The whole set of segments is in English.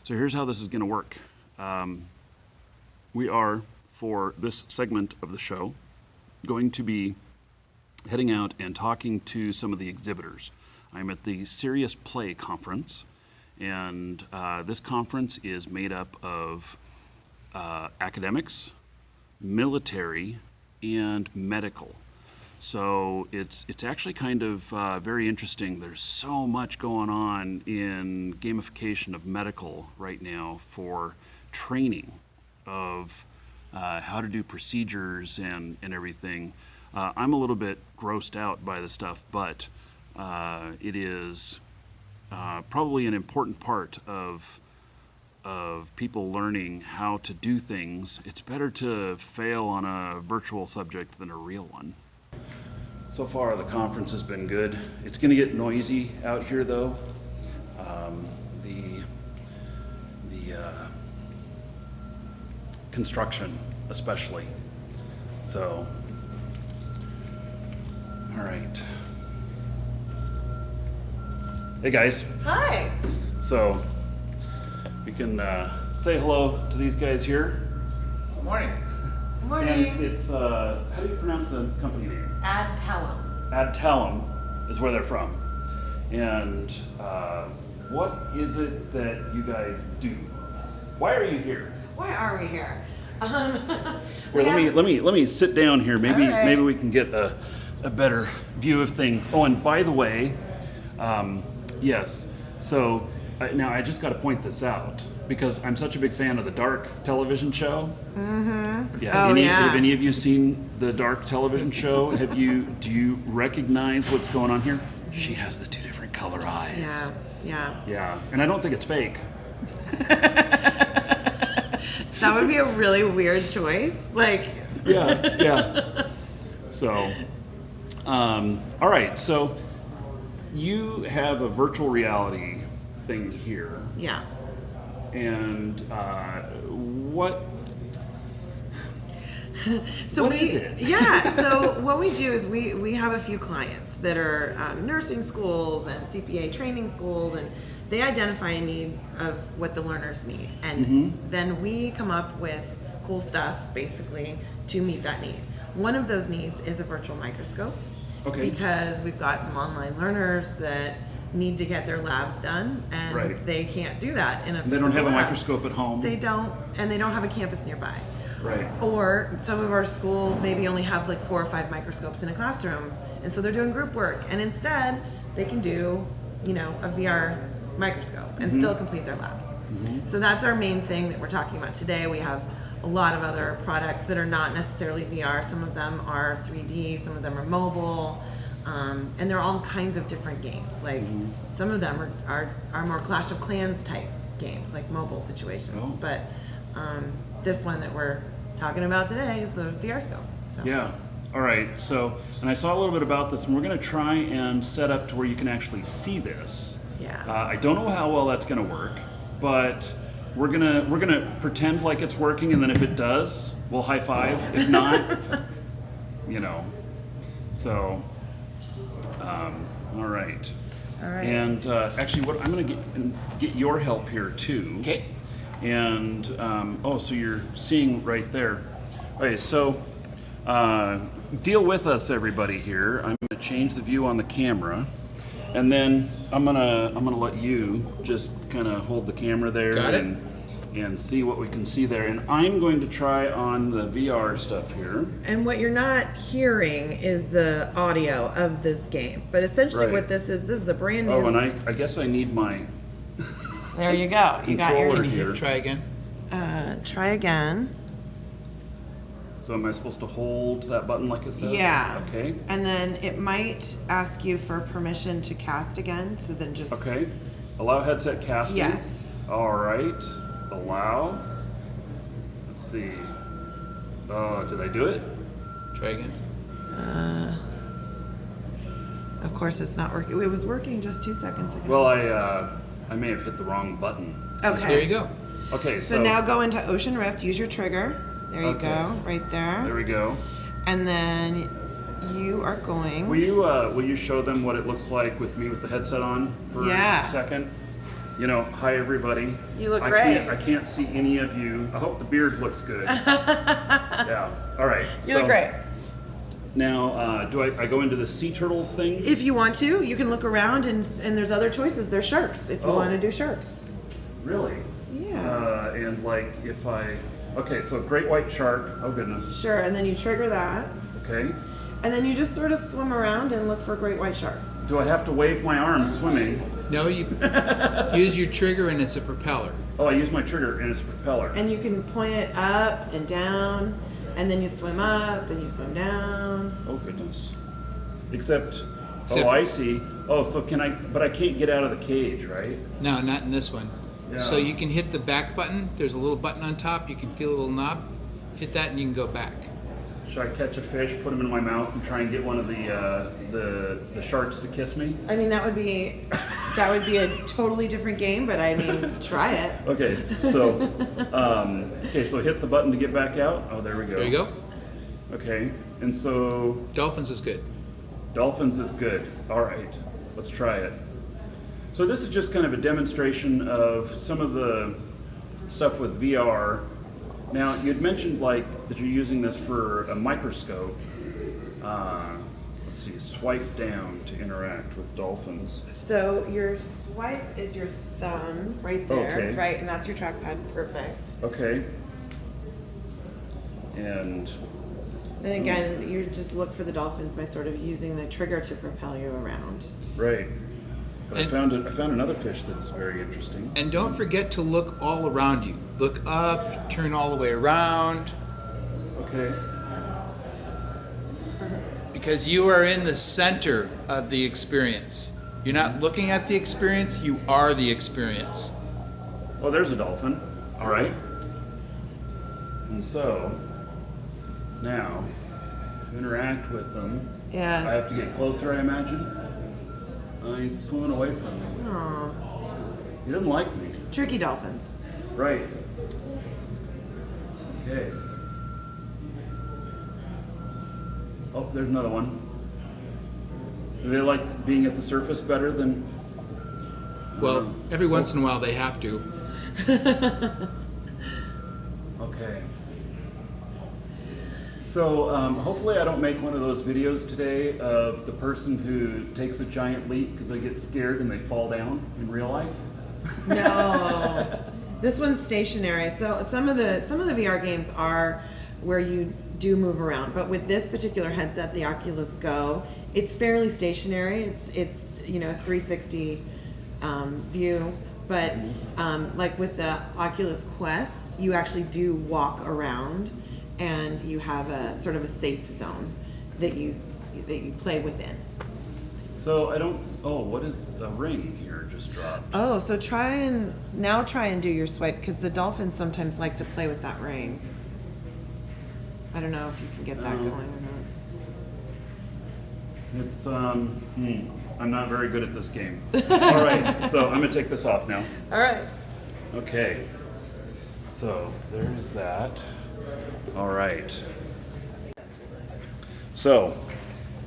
So here's how this is going to work. We are, for this segment of the show, going to be heading out and talking to some of the exhibitors. I'm at the Serious Play Conference, and this conference is made up of academics, military, and medical. So it's actually kind of very interesting. There's so much going on in gamification of medical right now for training of how to do procedures and everything. I'm a little bit grossed out by the stuff, but it is probably an important part of people learning how to do things. It's better to fail on a virtual subject than a real one. So far, the conference has been good. It's going to get noisy out here, though. The construction, especially. So, all right. Hey, guys. Hi. So, we can say hello to these guys here. Good morning. Good morning. And it's, how do you pronounce the company name? Adtalem. Adtalem is where they're from. And what is it that you guys do? Why are you here? Why are we here? Here, let me sit down here. Maybe right. maybe we can get a better view of things. Oh, and by the way, yes. So now I just got to point this out because I'm such a big fan of the Dark television show. Mm-hmm. Yeah. Have any of you seen the Dark television show? Do you recognize what's going on here? She has the two different color eyes. Yeah. Yeah. And I don't think it's fake. That would be a really weird choice. Yeah. So, all right. So you have a virtual reality thing here. Yeah. And what? So what is it? Yeah. So what we do is we have a few clients that are nursing schools and CPA training schools, and they identify a need of what the learners need, and then we come up with cool stuff basically to meet that need. One of those needs is a virtual microscope. Okay. Because we've got some online learners that need to get their labs done, and Right. they can't do that in a They don't have a lab. microscope at home. They don't, and they don't have a campus nearby. Right. Or some of our schools maybe only have like 4 or 5 microscopes in a classroom, and so they're doing group work, and instead they can do, a VR microscope and still complete their labs. So that's our main thing that we're talking about today. We have a lot of other products that are not necessarily VR. Some of them are 3D, some of them are mobile, and they're all kinds of different games. Like some of them are more Clash of Clans type games, like mobile situations. Oh. But this one that we're talking about today is the VR scope. So. Yeah. All right. So, and I saw a little bit about this, and we're going to try and set up to where you can actually see this. Yeah. I don't know how well that's going to work, but we're gonna pretend like it's working, and then if it does, we'll high five. If not, So, all right. All right. And actually, what I'm going to get your help here too. Okay. And so you're seeing right there. Okay, so deal with us, everybody here. I'm going to change the view on the camera, and then I'm gonna let you just kind of hold the camera there. Got it. And see what we can see there. And I'm going to try on the VR stuff here. And what you're not hearing is the audio of this game. But essentially Right. what this is a brand new... Oh, and I guess I need my There you go. You got your... controller Can you here. try again? Try again. So am I supposed to hold that button like it says? Yeah. Okay. And then it might ask you for permission to cast again. So then just... Okay. Allow headset casting. Yes. All right. Allow. Let's see. Did I do it? Try again. Of course it's not working. It was working just 2 seconds ago. Well, I may have hit the wrong button. Okay. There you go. Okay. So now go into Ocean Rift. Use your trigger. There you Okay. go. Right there. There we go. And then you are going... Will you show them what it looks like with me with the headset on for Yeah. a second? Hi everybody. You look I great. I can't see any of you. I hope the beard looks good. Yeah. All right. You look great. Now, do I go into the sea turtles thing? If you want to, you can look around and there's other choices. There's sharks if you want to do sharks. Really? Yeah. And like if okay, so great white shark. Oh goodness. Sure, and then you trigger that. Okay. And then you just sort of swim around and look for great white sharks. Do I have to wave my arms swimming? No, you use your trigger and it's a propeller. Oh, I use my trigger and it's a propeller. And you can point it up and down, and then you swim up and you swim down. Oh goodness. Except oh, I see. Oh, so but I can't get out of the cage, right? No, not in this one. Yeah. So you can hit the back button. There's a little button on top. You can feel a little knob. Hit that and you can go back. Should I catch a fish, put him in my mouth, and try and get one of the sharks to kiss me? I mean, that would be a totally different game, but I mean, try it. Okay, so so hit the button to get back out. Oh, there we go. There you go. Okay, and so Dolphins is good. Dolphins is good. All right, let's try it. So this is just kind of a demonstration of some of the stuff with VR. Now, you'd mentioned that you're using this for a microscope. Let's see, swipe down to interact with dolphins. So your swipe is your thumb right there, Okay. right? And that's your trackpad. Perfect. Okay. And Then again, you just look for the dolphins by sort of using the trigger to propel you around. right. But I And- found another fish that's very interesting. And don't forget to look all around you. Look up, turn all the way around, Okay. because you are in the center of the experience. You're not looking at the experience, you are the experience. Oh, there's a dolphin. All right. And so now to interact with them, I Yeah. have to get closer, I imagine. He's swimming away from me. Aw. He doesn't like me. Tricky dolphins. Right. Okay. Oh, there's another one. Do they like being at the surface better than? Well, every once in a while they have to. Okay. So hopefully I don't make one of those videos today of the person who takes a giant leap because they get scared and they fall down in real life. No. This one's stationary. So some of the VR games are where you do move around, but with this particular headset, the Oculus Go, it's fairly stationary. It's 360 view, but like with the Oculus Quest, you actually do walk around, and you have a sort of a safe zone that you play within. So I don't. Oh, what is a ring here? Just dropped. Oh, so try and do your swipe, because the dolphins sometimes like to play with that ring. I don't know if you can get that No. going or not. It's I'm not very good at this game. All right, so I'm gonna take this off now. All right. Okay. So there's that. All right. So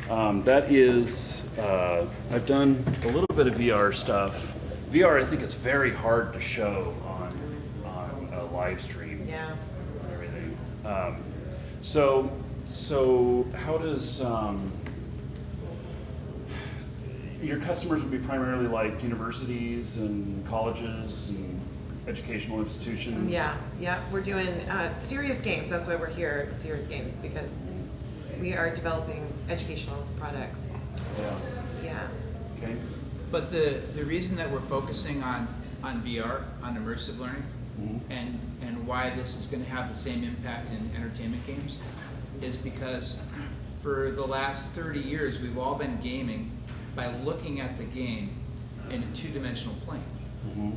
that is I've done a little bit of VR stuff. VR, I think it's very hard to show on a live stream. Yeah. And everything. So how does your customers would be primarily like universities and colleges and educational institutions? Yeah. We're doing serious games. That's why we're here at Serious Games, because we are developing educational products. Yeah. Yeah. Okay. But the reason that we're focusing on VR, on immersive learning, and why this is going to have the same impact in entertainment games is because for the last 30 years we've all been gaming by looking at the game in a two-dimensional plane.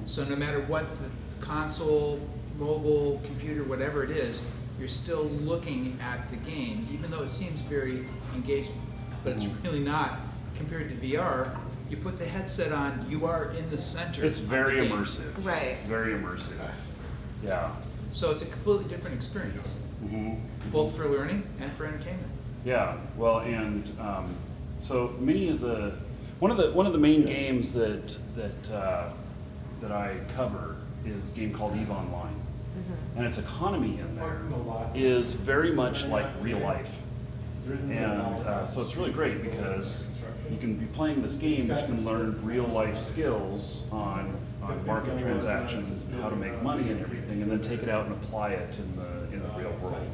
So no matter what the console, mobile, computer, whatever it is, you're still looking at the game, even though it seems very engaging, but it's really not. Compared to VR, you put the headset on, you are in the center. It's very of the game. immersive. Right. Very immersive. Yeah. So it's a completely different experience, both for learning and for entertainment. Yeah. Well, and so many of one of the main games that that I cover is a game called EVE Online. And its economy in there is very much like real life. And so it's really great because you can be playing this game, but you can learn real life skills on market transactions and how to make money and everything, and then take it out and apply it in the real world.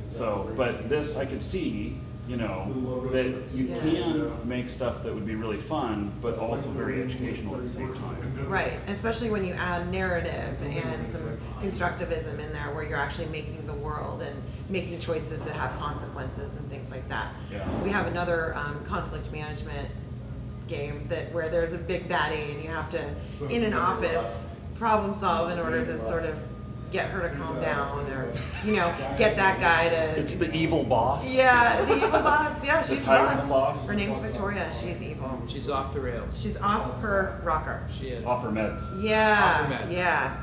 So, but this I could see, you know, that you can make stuff that would be really fun, but also very educational at the same time. Right, especially when you add narrative and some constructivism in there where you're actually making the world and making choices that have consequences and things like that. Yeah. We have another conflict management game where there's a big baddie and you have to, in an office, problem solve in order to sort of get her to calm down, or get that guy to. It's the evil boss. Yeah, the evil boss. Yeah, she's tyrant boss. Her name's Victoria. She's evil. She's off the rails. She's off her rocker. She is. Off her meds. Yeah, Off her meds.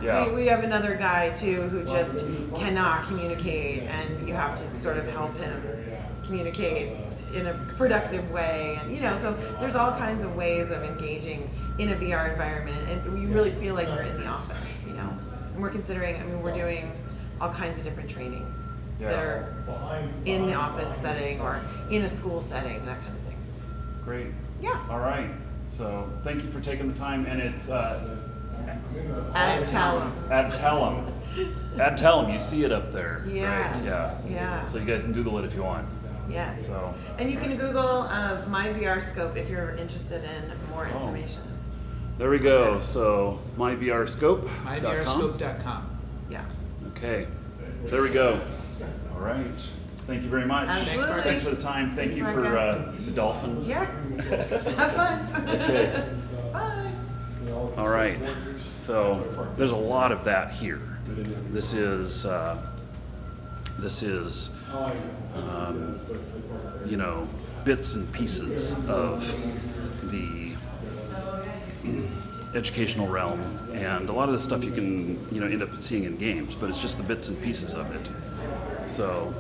Yeah. We have another guy too who just cannot communicate, and you have to sort of help him communicate in a productive way, and so there's all kinds of ways of engaging in a VR environment, and you really feel like you're in the office, And we're considering, we're doing all kinds of different trainings that are in the office setting or in a school setting, that kind of thing. Great. Yeah. All right. So thank you for taking the time, and it's Adtalem. Adtalem. Adtalem. You see it up there. Yes. Right? Yeah. Yeah. So you guys can Google it if you want. Yes. So. And you can Google my VR scope if you're interested in more information. There we go. So myvrscope.com. myvrscope.com. Yeah. Okay. There we go. All right. Thank you very much. Absolutely. Thanks for the time. Thank Thanks you for for our guest. the dolphins. Yeah. Have fun. Okay. Bye. All right. So there's a lot of that here. This is bits and pieces of the educational realm, and a lot of this stuff you can end up seeing in games, but it's just the bits and pieces of it. So